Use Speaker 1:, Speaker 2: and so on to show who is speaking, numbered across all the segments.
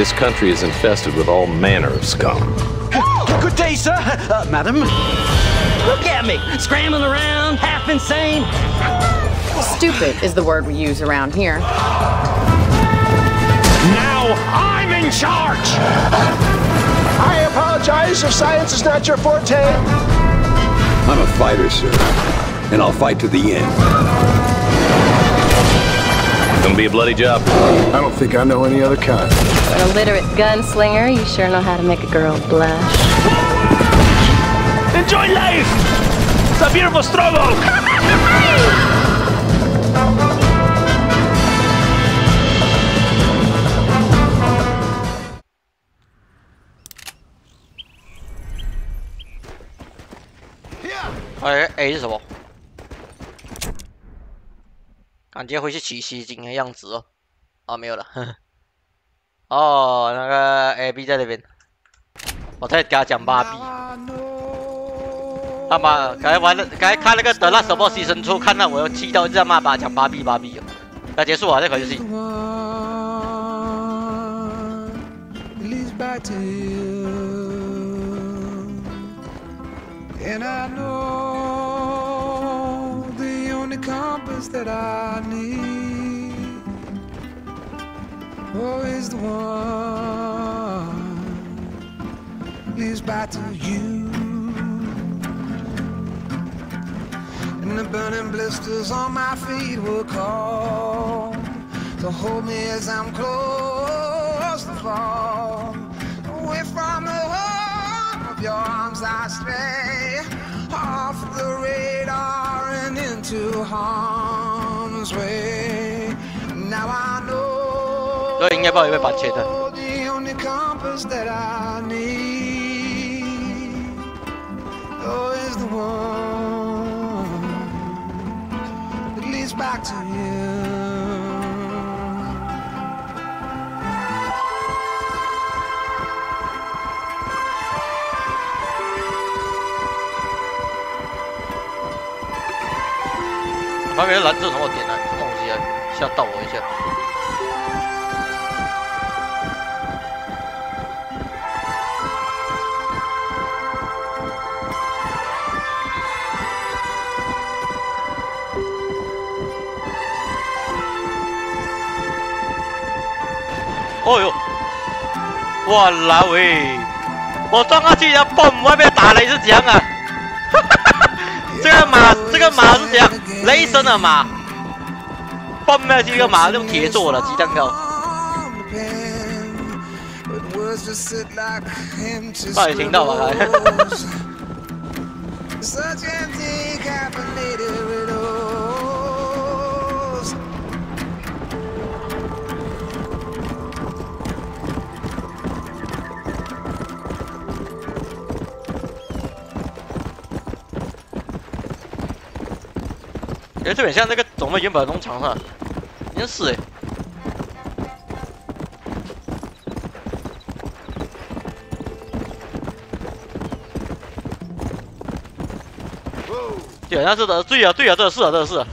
Speaker 1: This country is infested with all manner of scum.
Speaker 2: Good day, sir. Madam. Look at me, scrambling around, half insane.
Speaker 3: Stupid is the word we use around here.
Speaker 2: Now I'm in charge.
Speaker 4: I apologize if science is not your forte.
Speaker 5: I'm a fighter, sir, and I'll fight to the end.
Speaker 1: Gonna be a bloody job.
Speaker 4: I don't think I know any other kind.
Speaker 6: For an illiterate gunslinger, you sure know how to make a girl blush.
Speaker 2: Enjoy life. It's a beautiful struggle.
Speaker 7: A 是什么？感觉会是取西经的样子哦。哦，没有了。呵呵哦，那个 AB 在那边。我在给他讲芭比。他妈，刚才玩了，刚才看那个德拉什么牺牲出，看到我要气到一直在骂他讲芭比芭比哦。那结束啊，这款游戏。
Speaker 8: And I know the only compass that I need is the one leads back to you. And the burning blisters on my feet will call to hold me as I'm close to fall away from the home of your arms I stray, off the radar and into harm's way. Now I know the only compass that I need is the one that leads back to you.
Speaker 7: 旁边蓝这什么点啊？什么东西啊？吓到我一下！哦呦！哇啦喂！我撞下去，然后嘣，外面打雷是怎样啊？这个马是怎样？雷神的马，蹦下去一个马用铁做的鸡蛋糕。大家听到吗？哎，这很像那个我们原本的农场上，真是哎。对，那是的，对啊，对啊，这是啊，这是啊。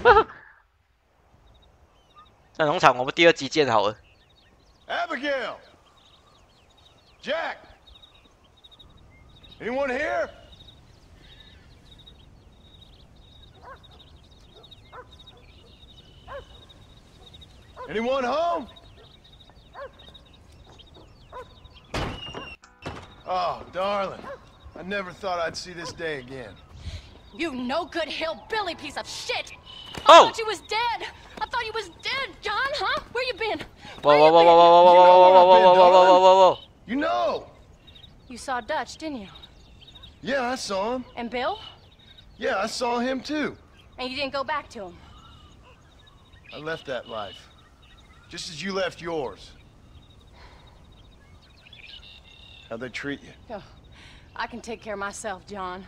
Speaker 7: 在农场，我们第二集见好了。
Speaker 9: Abigail, Jack, anyone here? Anyone home? Oh, darling. I never thought I'd see this day again.
Speaker 10: You no-good hillbilly piece of shit!
Speaker 7: Oh!
Speaker 10: I thought you was dead! I thought you was dead, John, huh? Where you been?
Speaker 7: Whoa, whoa, whoa, whoa, whoa, whoa, whoa, whoa, whoa, whoa, whoa, whoa, whoa.
Speaker 9: You know!
Speaker 10: You saw Dutch, didn't you?
Speaker 9: Yeah, I saw him.
Speaker 10: And Bill?
Speaker 9: Yeah, I saw him too.
Speaker 10: And you didn't go back to him?
Speaker 9: I left that life. Just as you left yours. How'd they treat you?
Speaker 10: Oh, I can take care of myself, John.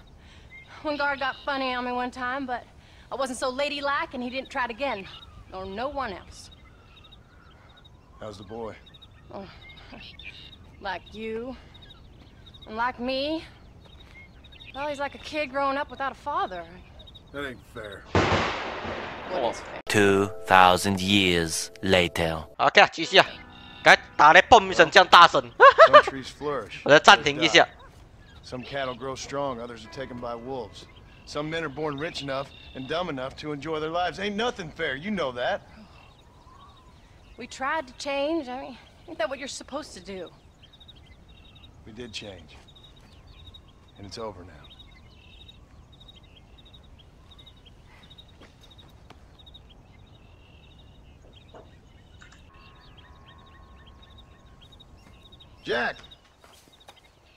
Speaker 10: One guard got funny on me one time, but I wasn't so ladylike and he didn't try it again. Nor no one else.
Speaker 9: How's the boy?
Speaker 10: Oh, like you. And like me. Well, he's like a kid growing up without a father.
Speaker 9: That ain't fair.
Speaker 10: What is fair?
Speaker 11: 2,000 years later.
Speaker 7: OK，继续啊。该打雷嘣一声这样大声，我再暂停一下。
Speaker 9: Some cattle grow strong, others are taken by wolves. Some men are born rich enough and dumb enough to enjoy their lives. Ain't nothing fair, you know that.
Speaker 10: We tried to change. I mean, ain't that what you're supposed to do?
Speaker 9: We did change. And it's over now. Jack!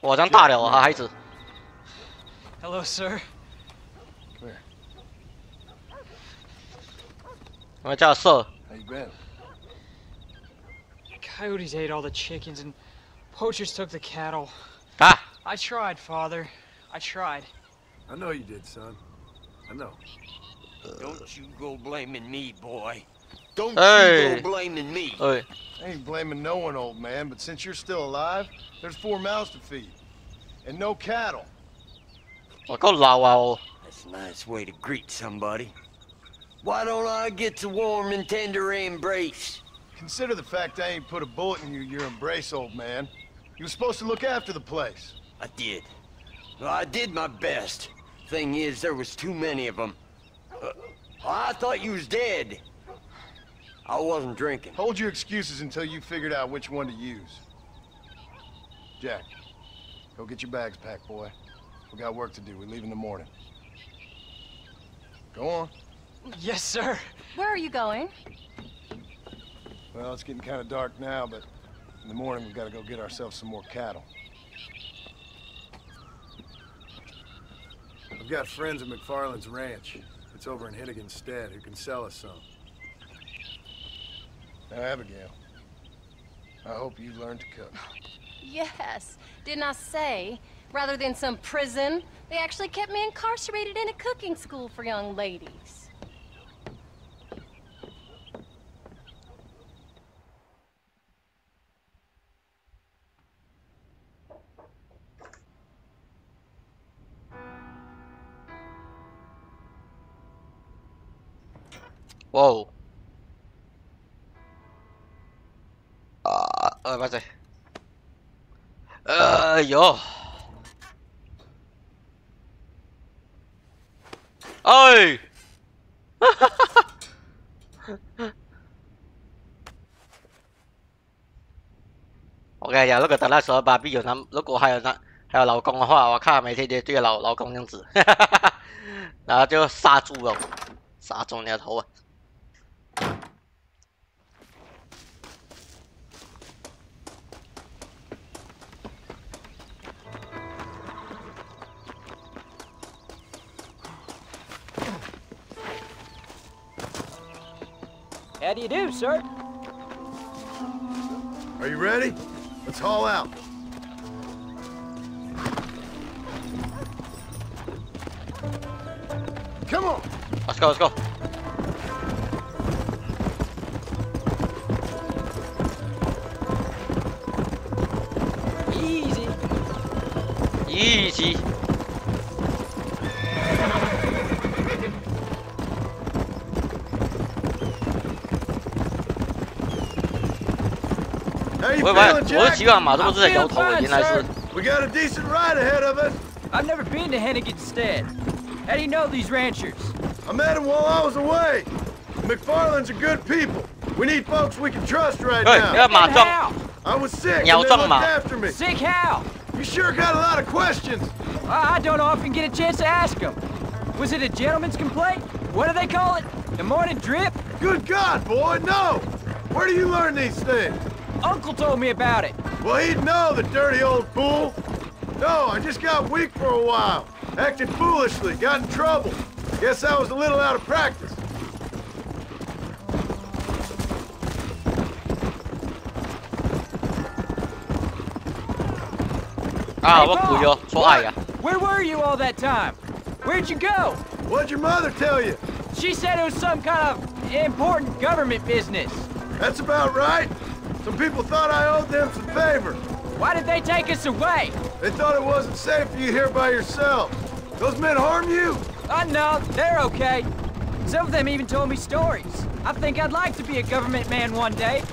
Speaker 7: 我这样大了啊，孩子。
Speaker 11: Hello, sir.
Speaker 9: Come here.
Speaker 7: 我叫Sir.
Speaker 9: How you been?
Speaker 11: Coyotes ate all the chickens and poachers took the cattle.
Speaker 7: Ah.
Speaker 11: I tried, Father. I tried.
Speaker 9: I know you did, son. I know.
Speaker 2: Don't you go blaming me, boy. Don't
Speaker 7: Hey.
Speaker 2: you go blaming me.
Speaker 7: Hey.
Speaker 9: I ain't blaming no one, old man, but since you're still alive, there's 4 mouths to feed. And no cattle.
Speaker 7: 我够老啊哦。
Speaker 2: That's a nice way to greet somebody. Why don't I get the warm and tender embrace?
Speaker 9: Consider the fact I ain't put a bullet in your embrace, old man. You were supposed to look after the place.
Speaker 2: I did. Well, I did my best. Thing is, there was too many of them. I thought you was dead. I wasn't drinking.
Speaker 9: Hold your excuses until you figured out which one to use. Jack, go get your bags packed, boy. We got work to do. We leave in the morning. Go on.
Speaker 11: Yes, sir.
Speaker 10: Where are you going?
Speaker 9: Well, it's getting kind of dark now, but in the morning we've got to go get ourselves some more cattle. I've got friends at McFarland's ranch. It's over in Hennigan's stead who can sell us some. Now, Abigail, I hope you learned to cook.
Speaker 10: Yes. Didn't I say, rather than some prison, they actually kept me incarcerated in a cooking school for young ladies.
Speaker 7: Whoa. 待って。哟。哎。OK， 如果等那时候芭比有男，如果还有老公的话，我看每天就对老公这样子，然后就杀猪了，杀中你的头啊！
Speaker 11: How do you do, sir?
Speaker 9: Are you ready? Let's haul out. Come on.
Speaker 7: Let's go. Let's go.
Speaker 11: Easy.
Speaker 7: Easy.
Speaker 9: We got a decent ride ahead of us.
Speaker 11: I've never been to Hennigan's stead. How do you know these ranchers?
Speaker 9: I met them while I was away. McFarland's are good people. We need folks we can trust right now.
Speaker 11: How?
Speaker 9: I was sick and they looked after me.
Speaker 11: Sick how?
Speaker 9: You sure got a lot of questions.
Speaker 11: I don't often get a chance to ask them. Was it a gentleman's complaint? What do they call it? The morning drip?
Speaker 9: Good God, boy, no! Where do you learn these things?
Speaker 11: Uncle told me about it.
Speaker 9: Well, he'd know, the dirty old fool. No, I just got weak for a while. Acted foolishly, got in trouble. Guess I was a little out of practice.
Speaker 11: Where were you all that time? Where'd you go?
Speaker 9: What'd your mother tell you?
Speaker 11: She said it was some kind of important government business.
Speaker 9: That's about right. Some people thought I owed them some favor.
Speaker 11: Why did they take us away?
Speaker 9: They thought it wasn't safe for you here by yourself. Those men harm you?
Speaker 11: No, they're okay. Some of them even told me stories. I think I'd like to be a government man one day.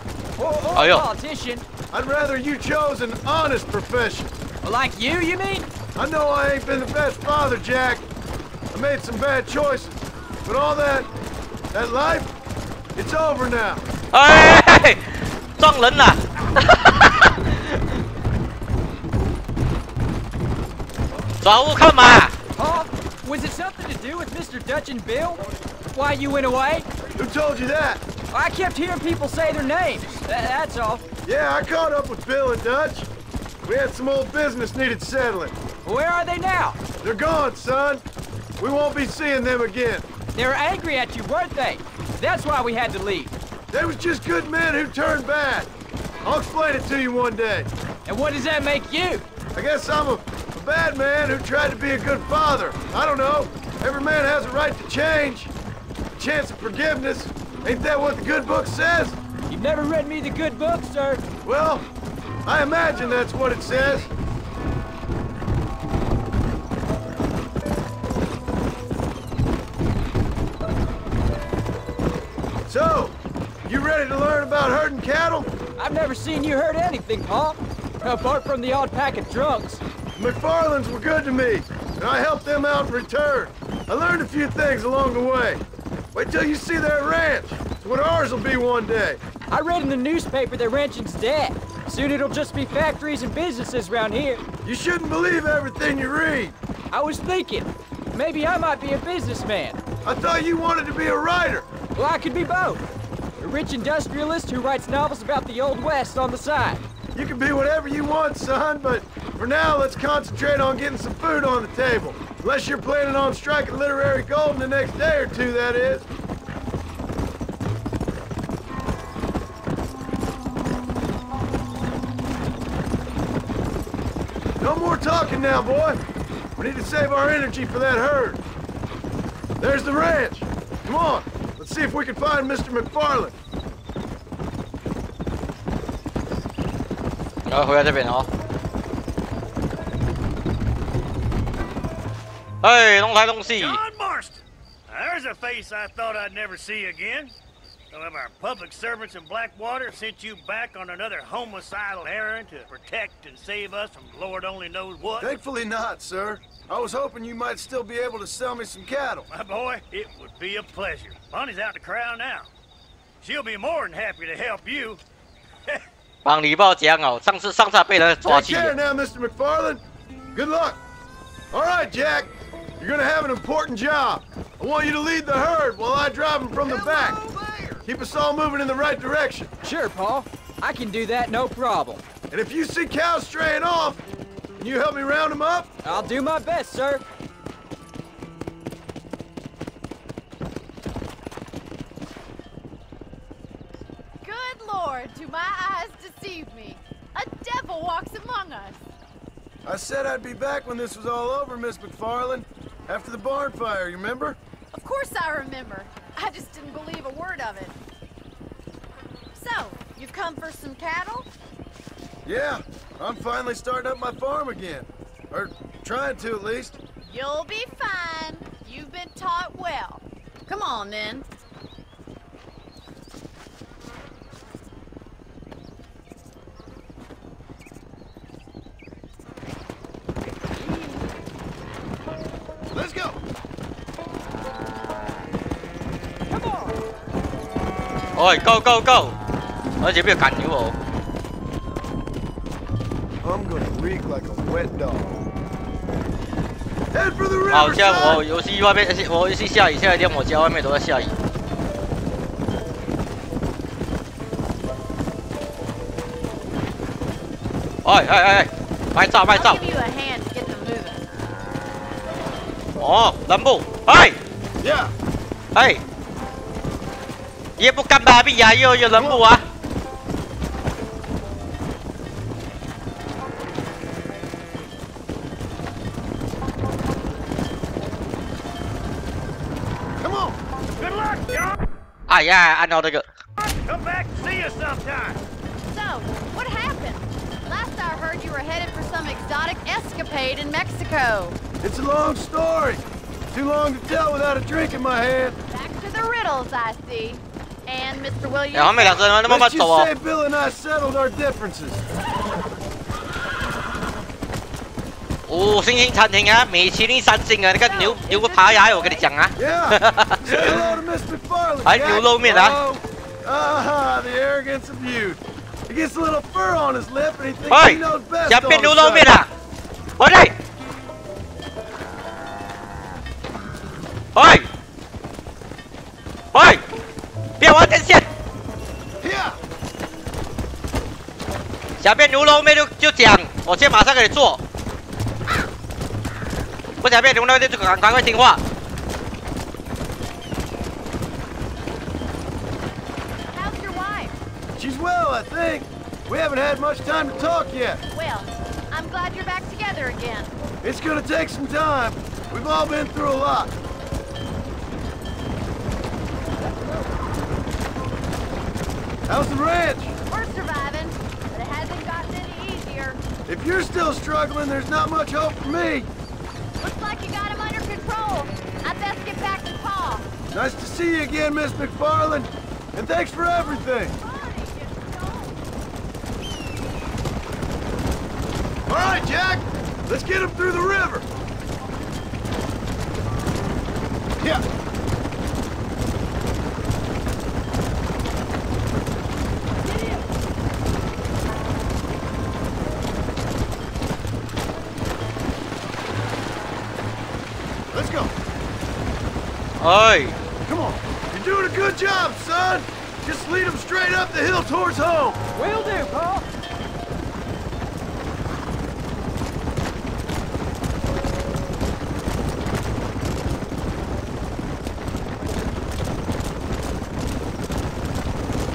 Speaker 11: or a politician.
Speaker 9: I'd rather you chose an honest profession.
Speaker 11: Like you mean?
Speaker 9: I know I ain't been the best father, Jack. I made some bad choices. But all that life, it's over now.
Speaker 7: Hey! 撞人了！抓乌看嘛！
Speaker 11: Paul, was it something to do with Mr. Dutch and Bill? Why you went away?
Speaker 9: Who told you that?
Speaker 11: I kept hearing people say their names. That's all.
Speaker 9: Yeah, I caught up with Bill and Dutch. We had some old business needed settling.
Speaker 11: Where are they now?
Speaker 9: They're gone, son. We won't be seeing them again.
Speaker 11: They were angry at you, weren't they? That's why we had to leave.
Speaker 9: They was just good men who turned bad. I'll explain it to you one day.
Speaker 11: And what does that make you?
Speaker 9: I guess I'm a bad man who tried to be a good father. I don't know. Every man has a right to change. A chance of forgiveness. Ain't that what the good book says?
Speaker 11: You've never read me the good book, sir.
Speaker 9: Well, I imagine that's what it says. So, you ready to learn about herding cattle?
Speaker 11: I've never seen you herd anything, Paul. Apart from the odd pack of drunks.
Speaker 9: McFarlands were good to me, and I helped them out in return. I learned a few things along the way. Wait till you see their ranch. It's what ours will be one day.
Speaker 11: I read in the newspaper that ranching's dead. Soon it'll just be factories and businesses around here.
Speaker 9: You shouldn't believe everything you read.
Speaker 11: I was thinking, maybe I might be a businessman.
Speaker 9: I thought you wanted to be a writer.
Speaker 11: Well, I could be both. A rich industrialist who writes novels about the Old West on the side.
Speaker 9: You can be whatever you want, son, but for now, let's concentrate on getting some food on the table. Unless you're planning on striking literary gold in the next day or two, that is. No more talking now, boy. We need to save our energy for that herd. There's the ranch. Come on, let's see if we can find Mr. McFarland.
Speaker 7: 然后回来这边哦。哎，弄来弄去。
Speaker 12: John Marston. There's a face I thought I'd never see again. Some of our public servants in Blackwater sent you back on another homicidal errand to protect and save us from Lord only knows what.
Speaker 9: Thankfully not, sir. I was hoping you might still be able to sell me some cattle.
Speaker 12: My boy, it would be a pleasure. Bonnie's out to corral now. She'll be more than happy to help you.
Speaker 7: 帮李报讲哦，上次还被人抓
Speaker 9: Take
Speaker 7: 去。
Speaker 9: care now, Mr. McFarland. Good luck. All right, Jack. You're gonna have an important job. I want you to lead the herd while I drive them from the back. Keep us all moving in the right direction.
Speaker 11: Sure, Paul. I can do that, no problem.
Speaker 9: And if you see cows straying off, can you help me round them up?
Speaker 11: I'll do my best, sir.
Speaker 13: Good Lord, do my eyes deceive me? A devil walks among us.
Speaker 9: I said I'd be back when this was all over, Miss McFarland. After the barn fire, you remember?
Speaker 13: Of course I remember. I just didn't believe a word of it. So, you've come for some cattle?
Speaker 9: Yeah, I'm finally starting up my farm again. Or trying to, at least.
Speaker 13: You'll be fine. You've been taught well. Come on, then.
Speaker 9: Let's go.
Speaker 11: Come on.
Speaker 7: 哎 ，Go Go Go！ 而且不要赶牛哦。
Speaker 9: I'm gonna reek like a wet dog. Head for the river.
Speaker 7: 好像我游戏外面，我游戏下雨，现在连我家外面都在下雨。哎，拍照拍照。
Speaker 13: I'll give you a hand to get them moving.
Speaker 7: 哦，人部，哎，
Speaker 9: Yeah.
Speaker 7: 哎，也不干巴比呀，又有人部啊。
Speaker 12: Good luck, John.
Speaker 7: 哎呀，按照这个。
Speaker 12: Come back and see us sometime.
Speaker 13: So, what happened? Last I heard you were headed for some exotic escapade in Mexico.
Speaker 9: It's a long story. Too long to tell without a drink in my hand.
Speaker 13: Back to the riddles, I see. And Mr. Williams.
Speaker 7: 他们两个人慢慢走哦。
Speaker 9: Bill and I settled our differences.
Speaker 7: 5星级餐厅啊，米其林3星啊，那个牛扒鸭，我跟你讲啊。还牛肉面啊。
Speaker 9: Ah, the arrogance of youth. He gets a little fur on his lip and he thinks he knows best.
Speaker 7: 想变牛肉面啊？回来！喂！喂！别玩电线！想变牛肉面就讲，我现在马上给你做。不想变牛肉面就赶快听话。
Speaker 9: She's well, I think. We haven't had much time to talk yet.
Speaker 13: Well, I'm glad you're back together again.
Speaker 9: It's gonna take some time. We've all been through a lot. How's the ranch?
Speaker 13: We're surviving, but it hasn't gotten any easier.
Speaker 9: If you're still struggling, there's not much hope for me.
Speaker 13: Looks like you got him under control. I'd best get back to Pa.
Speaker 9: Nice to see you again, Miss McFarland. And thanks for everything. All right, Jack. Let's get him through the river. Yeah. Let's go.
Speaker 7: Hey.
Speaker 9: Come on. You're doing a good job, son. Just lead him straight up the hill towards home.
Speaker 11: Will do, Pa.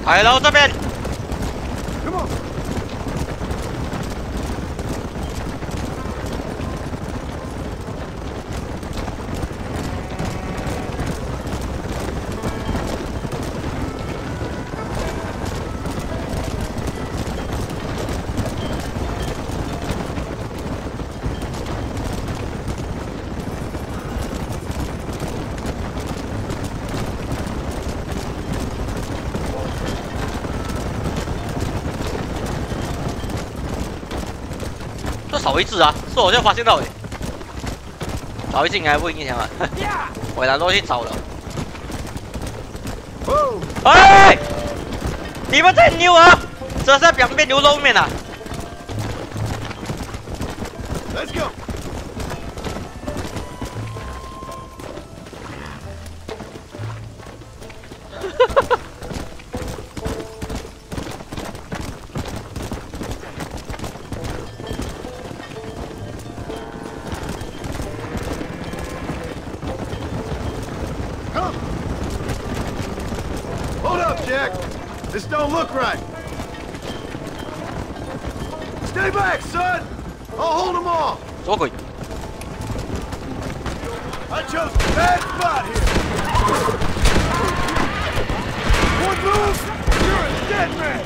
Speaker 7: Hello, 这边。
Speaker 9: Come on.
Speaker 7: 这少一只啊！是我就发现到诶，少一只应该不影响啊。我拿东西找了。哎！你们在牛啊！这是表面牛肉面啊！
Speaker 9: Let's go. Hold up, Jack. This don't look right. Stay back, son. I'll hold them off.
Speaker 7: 什么鬼？
Speaker 9: I chose a bad spot here. One move, you're a dead man.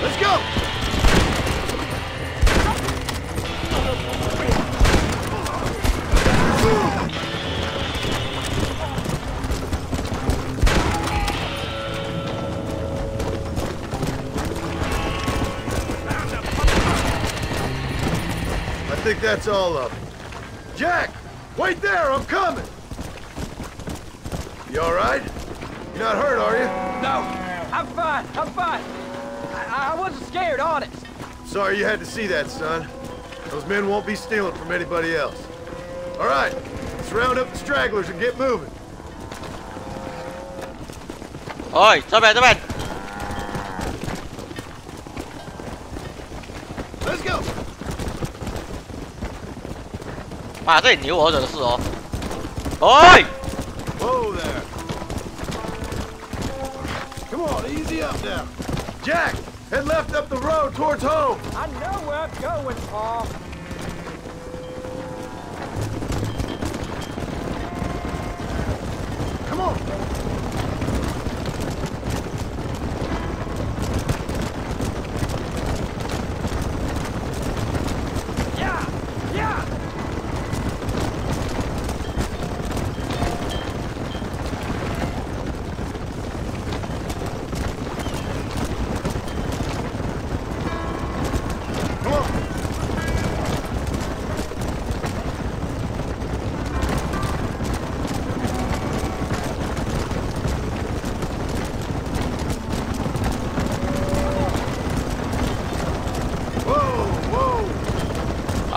Speaker 9: Let's go. I think that's all of it. Jack, wait there, I'm coming. You all right? You're not hurt, are you?
Speaker 11: No, I'm fine. I'm fine. I wasn't scared, honest.
Speaker 9: Sorry you had to see that, son. Those men won't be stealing from anybody else. All right, let's round up the stragglers and get moving.
Speaker 7: 哎，这边这边。
Speaker 9: Let's go.
Speaker 7: 妈，这里牛我惹的事哦。哎！
Speaker 9: Whoa there. Come on, easy up now. Jack, head left up the road towards home.
Speaker 11: I know where I'm going, Pa.
Speaker 9: Come on.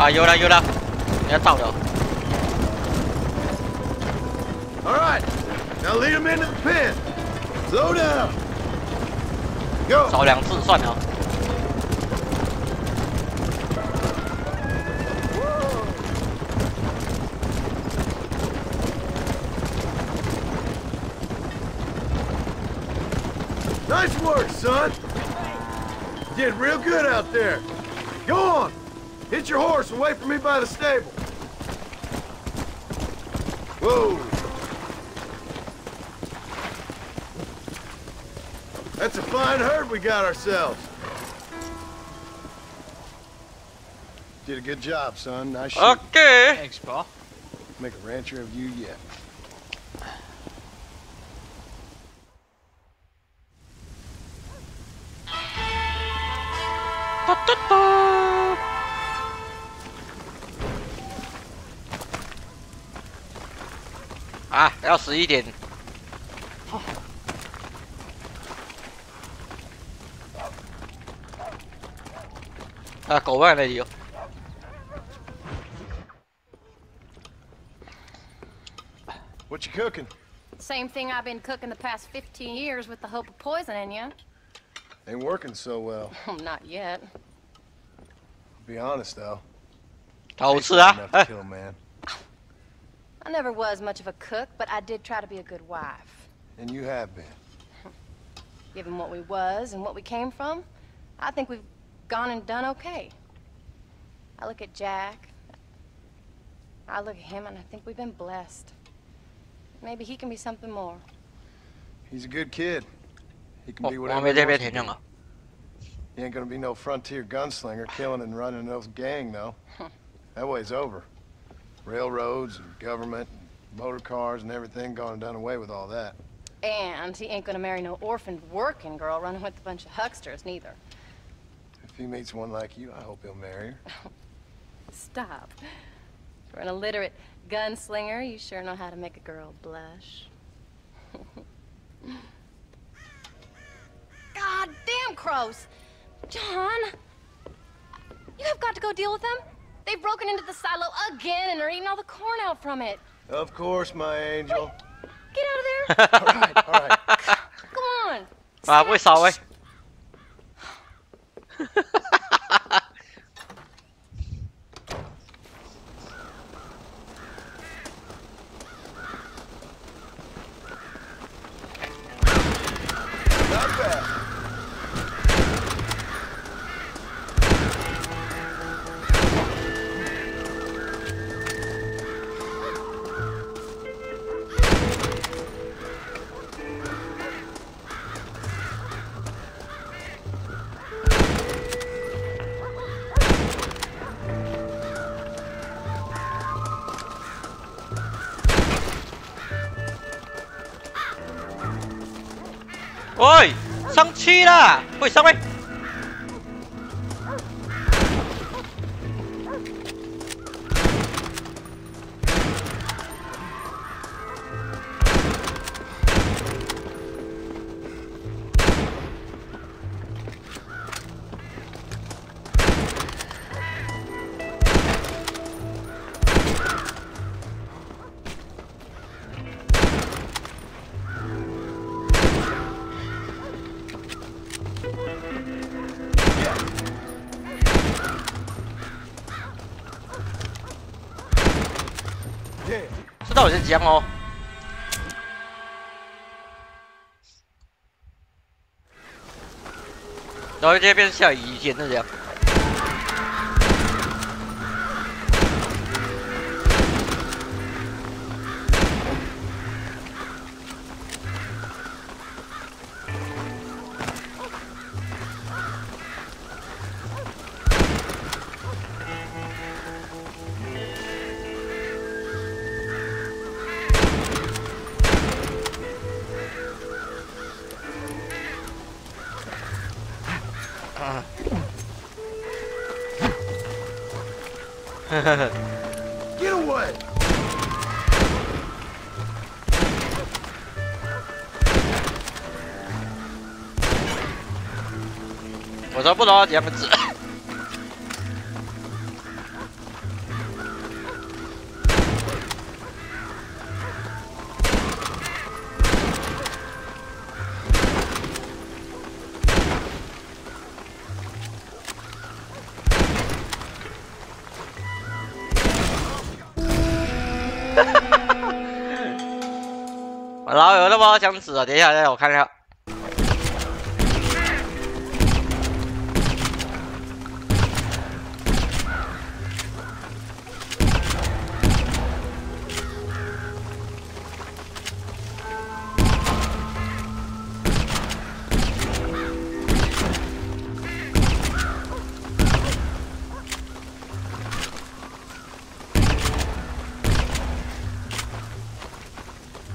Speaker 7: 啊，有了有了，你要到了。
Speaker 9: All right, now lead him into the pen. Slow down. Go.
Speaker 7: 少2次算了。
Speaker 9: Nice work, son. You did real good out there. Go on. Hit your horse and wait for me by the stable. Whoa. That's a fine herd we got ourselves. Did a good job, son. Nice shooting.
Speaker 7: Okay.
Speaker 11: Thanks, Pa.
Speaker 9: Make a rancher of you yet.
Speaker 7: Ah, 要11点。啊，狗在那里有。
Speaker 9: What you cooking?
Speaker 10: Same thing I've been cooking the past 15 years with the hope of poisoning you.
Speaker 9: Ain't working so well.
Speaker 10: Not yet.
Speaker 9: Be honest though.
Speaker 7: 好吃啊！
Speaker 9: Enough to kill a man.
Speaker 10: I never was much of a cook, but I did try to be a good wife.
Speaker 9: And you have been.
Speaker 10: Given what we was and what we came from, I think we've gone and done okay. I look at Jack. I look at him and I think we've been blessed. Maybe he can be something more.
Speaker 9: He's a good kid. He can be
Speaker 7: 我
Speaker 9: whatever
Speaker 7: 没
Speaker 9: he
Speaker 7: 这
Speaker 9: wants
Speaker 7: 边
Speaker 9: to
Speaker 7: 填上
Speaker 9: be.
Speaker 7: 啊。
Speaker 9: He ain't gonna be no frontier gunslinger killing and running no gang though. That way's over. Railroads and government and motor cars and everything gone and done away with all that.
Speaker 10: And he ain't gonna marry no orphaned working girl running with a bunch of hucksters, neither.
Speaker 9: If he meets one like you, I hope he'll marry her.
Speaker 10: Stop. For an illiterate gunslinger, you sure know how to make a girl blush. God damn crows! John! You have got to go deal with them. They've broken into the silo again and are eating all the corn out from it.
Speaker 9: Of course, my angel.
Speaker 10: Get out of there!
Speaker 9: All right, all right.
Speaker 10: Come on!
Speaker 7: 啊，不会烧哎。
Speaker 9: Not bad. !
Speaker 7: 喂，上去啦！喂，上位。知道我先讲哦。然后这边下雨一天是这样。
Speaker 9: Get away!
Speaker 7: 我都不知道2个字。老友那么想死啊！等一下，让我看一下。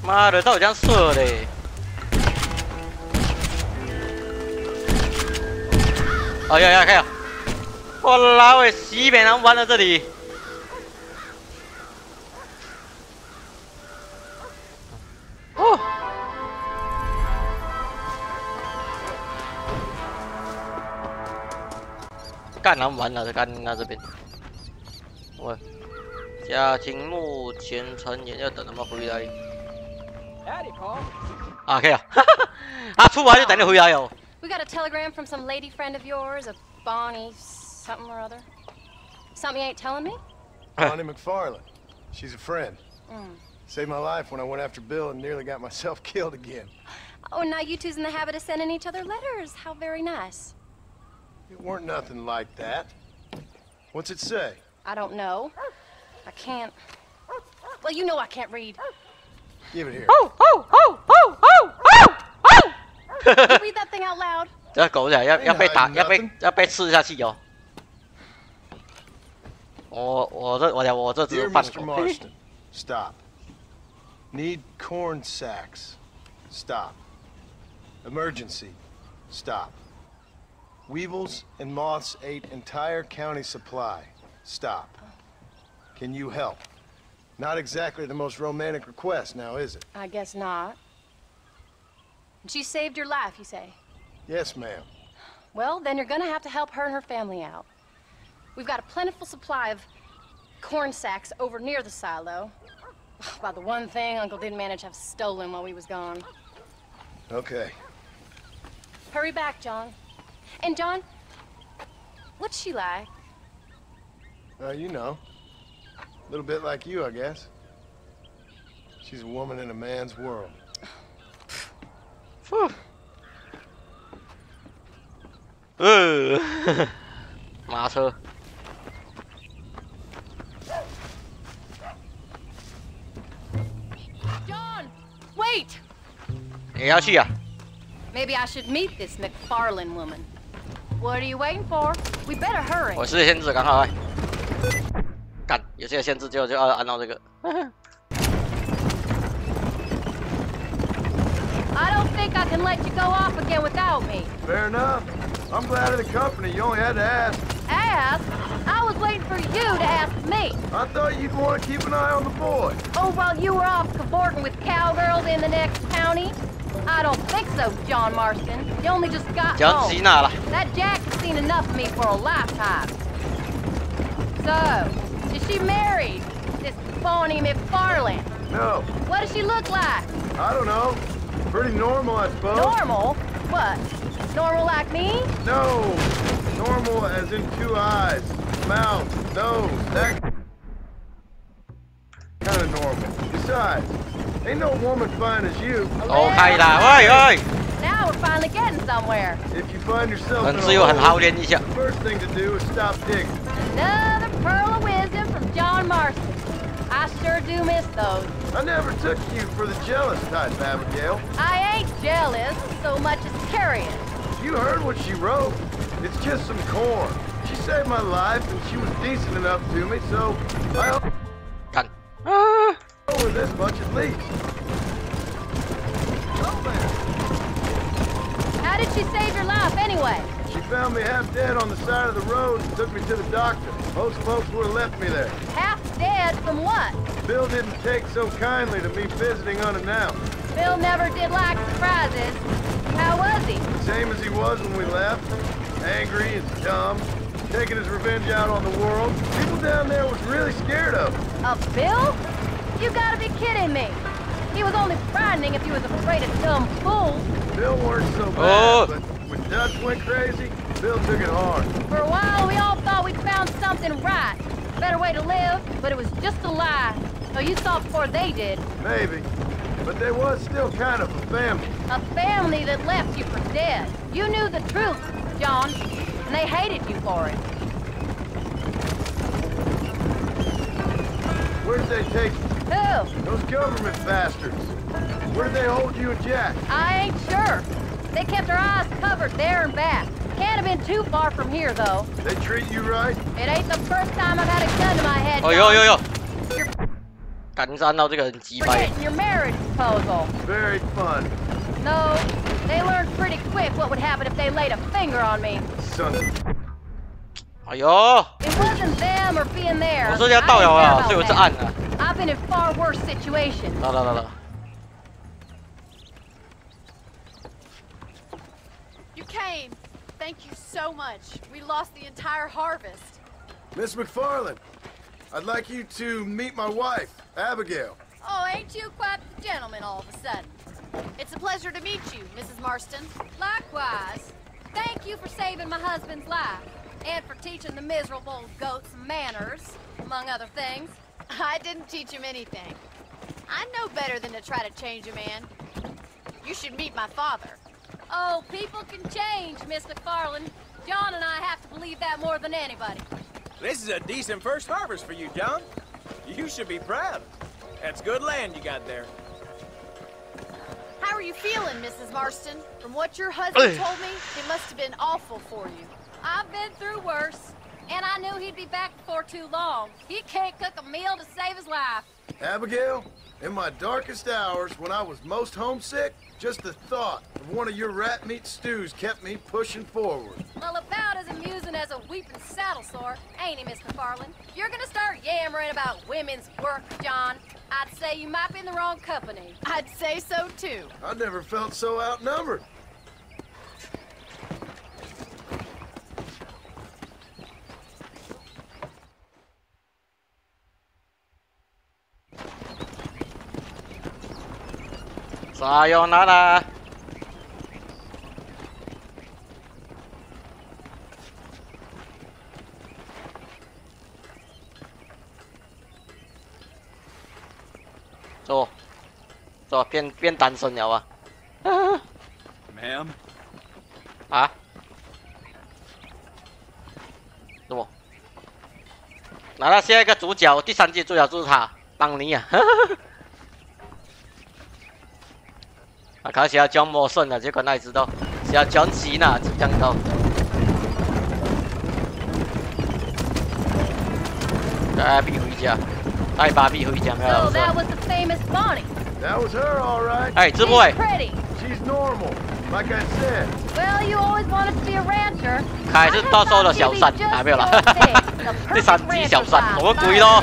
Speaker 7: 妈的，到底这样射嘞？哎呀，看呀！我老伟西北人玩到这里。哦。干难玩了，干到这边。我家庭目前传言要等他们回来。 啊，可以啊，啊，出来就等你回来哦。
Speaker 10: We got a telegram from some lady friend of yours, a Bonnie something or other. Something you ain't telling me?
Speaker 9: Bonnie McFarlane. She's a friend. Saved my life when I went after Bill and nearly got myself killed again.
Speaker 10: Oh, now you two's in the habit of sending each other letters. How very nice.
Speaker 9: It weren't nothing like that. What's it say?
Speaker 10: I don't know. I can't. Well, you know I can't read.
Speaker 9: Give it here.
Speaker 10: Oh, oh, oh, oh, oh, oh, oh! Can you read that thing out loud?
Speaker 7: 这狗仔要被打，要被吃下去哦。我这只是饭狗。
Speaker 9: Stop. Need corn sacks. Stop. Emergency. Stop. Weevils and moths ate entire county supply. Stop. Can you help? Not exactly the most romantic request, now is it?
Speaker 10: I guess not. She saved your life, you say?
Speaker 9: Yes, ma'am.
Speaker 10: Well, then you're gonna have to help her and her family out. We've got a plentiful supply of corn sacks over near the silo. About the one thing Uncle didn't manage to have stolen while we was gone.
Speaker 9: Okay.
Speaker 10: Hurry back, John. And John, what's she like?
Speaker 9: You know. A little bit like you, I guess. She's a woman in a man's world.
Speaker 7: 马车。
Speaker 10: John, wait.
Speaker 7: 你要去啊
Speaker 10: Maybe I should meet this McFarlane woman. What are you waiting for? We better hurry.
Speaker 7: 我是限制刚好来。干，有些限制就要按照这个。
Speaker 10: I don't think I can let you go off again without me.
Speaker 9: Fair enough. I'm glad of the company. You only had to ask.
Speaker 10: Ask? I was waiting for you to ask me.
Speaker 9: I thought you'd want to keep an eye on the boy.
Speaker 10: Oh, while you were off cavorting with cowgirls in the next county? I don't think so, John Marston. You only just got home. That Jack has seen enough of me for a lifetime. So, is she married? This Bonnie McFarlane?
Speaker 9: No.
Speaker 10: What does she look like?
Speaker 9: I don't know. Pretty normal, I suppose.
Speaker 10: Normal? What? Normal like me?
Speaker 9: No. Normal as in 2 eyes, mouth, nose, that kind of normal. Besides, ain't no woman fine as you.
Speaker 7: OK 啦，喂喂。
Speaker 10: Now we're finally getting somewhere.
Speaker 9: If you find yourself in a
Speaker 7: hole,
Speaker 9: the first thing to do is stop digging.
Speaker 10: Another pearl of wisdom from John Marston. I sure do miss those.
Speaker 9: I never took you for the jealous type, Abigail.
Speaker 10: I ain't jealous so much as curious.
Speaker 9: You heard what she wrote. It's just some corn. She saved my life and she was decent enough to me, so I owe her this much at least.
Speaker 10: How did she save your life anyway?
Speaker 9: She found me half dead on the side of the road and took me to the doctor. Most folks would have left me there.
Speaker 10: Half dead from what?
Speaker 9: Bill didn't take so kindly to me visiting unannounced.
Speaker 10: Bill never did like surprises. How was he?
Speaker 9: Same as he was when we left. Angry and dumb. Taking his revenge out on the world. People down there was really scared of him.
Speaker 10: Of Bill? You gotta be kidding me. He was only frightening if he was afraid of dumb fools.
Speaker 9: Bill weren't so bad, but when Dutch went crazy, Bill took it hard.
Speaker 10: For a while, we all thought we'd found something right. Better way to live, but it was just a lie. So you saw it before they did.
Speaker 9: Maybe. but they was still kind of a family.
Speaker 10: A family that left you for dead. You knew the truth, John, and they hated you for it.
Speaker 9: Where'd they take you?
Speaker 10: Who?
Speaker 9: Those government bastards. Where did they hold you and Jack?
Speaker 10: I ain't sure. They kept our eyes covered there and back. Can't have been too far from here, though.
Speaker 9: They treat you right?
Speaker 10: It ain't the first time I've had a gun to my head.
Speaker 7: 哦呦呦呦！感伤到这个人击败。
Speaker 10: Forgetting your marriage proposal.
Speaker 9: Very fun.
Speaker 10: No, they learned pretty quick what would happen if they laid a finger on me.
Speaker 9: Son.
Speaker 7: 哎呦！
Speaker 10: It wasn't them or being there.
Speaker 7: 我说要到了啊，所以我是按了。
Speaker 10: I've been in far worse situations.
Speaker 7: 来。
Speaker 13: You came. Thank you so much. We lost the entire harvest.
Speaker 9: Miss McFarland, I'd like you to meet my wife, Abigail.
Speaker 13: Oh, ain't you quite the gentleman all of a sudden? It's a pleasure to meet you, Mrs. Marston.
Speaker 10: Likewise. Thank you for saving my husband's life. And for teaching the miserable goats manners, among other things.
Speaker 13: I didn't teach him anything. I know better than to try to change a man. You should meet my father.
Speaker 10: Oh, people can change, Miss McFarland. John and I have to believe that more than anybody.
Speaker 14: This is a decent first harvest for you, John. You should be proud. That's good land you got there.
Speaker 13: How are you feeling, Mrs. Marston? From what your husband told me, it must have been awful for you.
Speaker 10: I've been through worse, and I knew he'd be back before too long. He can't cook a meal to save his life.
Speaker 9: Abigail, in my darkest hours, when I was most homesick, just the thought of one of your rat meat stews kept me pushing forward.
Speaker 10: Well, about as amusing as a weeping saddle sore, ain't he, Miss McFarland? If you're gonna start yammering about women's work, John, I'd say you might be in the wrong company.
Speaker 13: I'd say so, too.
Speaker 9: I never felt so outnumbered.
Speaker 7: Sayonara。走，变单身了啊
Speaker 14: Ma'am。
Speaker 7: 啊？什么？那下一个主角，第3季主角就是他，邦尼啊。啊，开始要讲魔神了，结果哪里知道是要讲奇呢？就讲到。带芭比回家，带芭比回家没有？
Speaker 10: So that was the famous Bonnie.
Speaker 9: That was her, all right.
Speaker 7: 哎，直播哎。
Speaker 10: Pretty.
Speaker 9: She's normal, like I said.
Speaker 10: Well, you always wanted to be a rancher.
Speaker 7: 开始到时候的小三，还没有了。第3季小三，我们故意咯。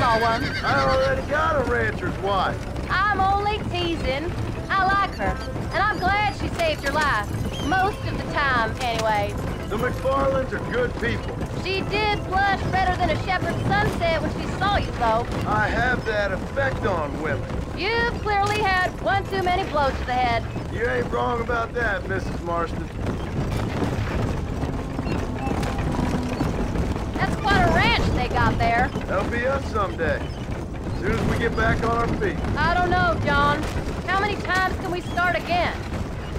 Speaker 9: I already got a rancher's wife.
Speaker 10: I'm only teasing. I like her, and I'm glad she saved your life. Most of the time, anyway.
Speaker 9: The McFarlands are good people.
Speaker 10: She did blush better than a shepherd's sunset when she saw you, though.
Speaker 9: I have that effect on women.
Speaker 10: You've clearly had one too many blows to the head.
Speaker 9: You ain't wrong about that, Mrs. Marston.
Speaker 10: That's quite a ranch they got there.
Speaker 9: That'll be us someday. As soon as we get back on our feet.
Speaker 10: I don't know, John. How many times can we start again?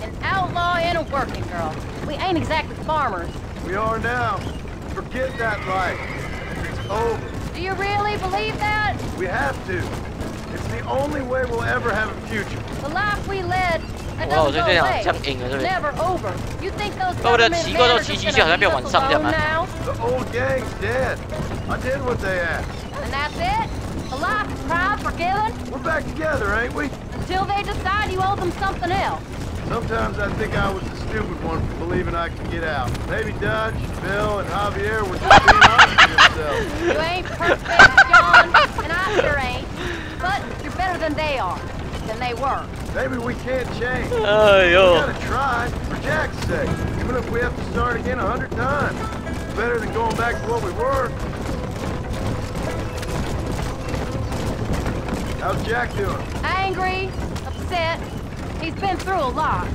Speaker 10: An outlaw and a working girl. We ain't exactly farmers.
Speaker 9: We are now. Forget that life. It's over.
Speaker 10: Do you really believe that?
Speaker 9: We have to. It's the only way we'll ever have a future.
Speaker 10: The life we led, that
Speaker 7: Wow,
Speaker 10: doesn't go away. It's never over. You think those government manners are gonna leave us alone now?
Speaker 9: The old gang's dead. I did what they asked.
Speaker 10: And that's it? A life of pride forgiven?
Speaker 9: We're back together, ain't we?
Speaker 10: Until they decide you owe them something else.
Speaker 9: Sometimes I think I was the stupid one for believing I could get out. Maybe Dutch, Bill, and Javier were just being honest with themselves.
Speaker 10: You ain't perfect, John, and I sure ain't. But you're better than they are, than they were.
Speaker 9: Maybe we can't change.
Speaker 7: Ay, yo.
Speaker 9: We gotta try, for Jack's sake. Even if we have to start again 100 times. It's better than going back to what we were. How's Jack doing?
Speaker 10: Angry, upset. He's been through a lot.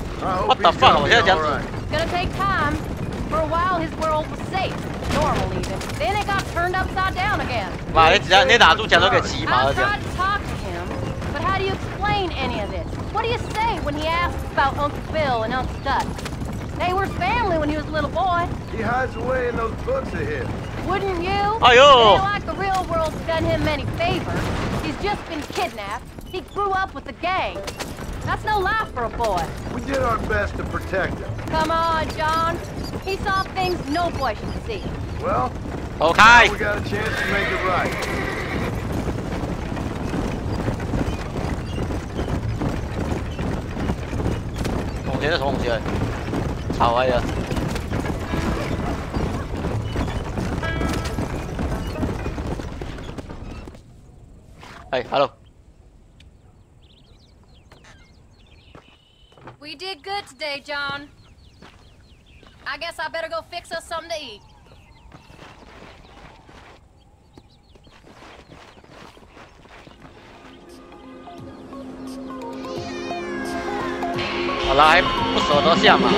Speaker 7: What the fuck?
Speaker 10: It's gonna take time. For a while, his world was safe, normal even. Then it got turned upside down again.
Speaker 7: 妈，你打住讲都给骑马了这样。
Speaker 10: I tried to talk to him, but how how do you explain any of this? What do you say when he asks about Uncle Bill and Uncle Dutch? They were family when he was a little boy.
Speaker 9: He hides away in those books of his.
Speaker 10: Wouldn't you?
Speaker 7: Ayo.
Speaker 10: It ain't like the real world's done him many favors. He's just been kidnapped. He grew up with the gang. That's no life for a boy.
Speaker 9: We did our best to protect him.
Speaker 10: Come on, John. He saw things no boy should see.
Speaker 9: Well,
Speaker 7: okay.
Speaker 9: Now we got a chance to make it right.
Speaker 7: 同学的同学，好啊呀！哎 ，hello。
Speaker 10: We did good today, John. I guess I better go fix us something to eat.
Speaker 7: 好了，还不锁得下嘛？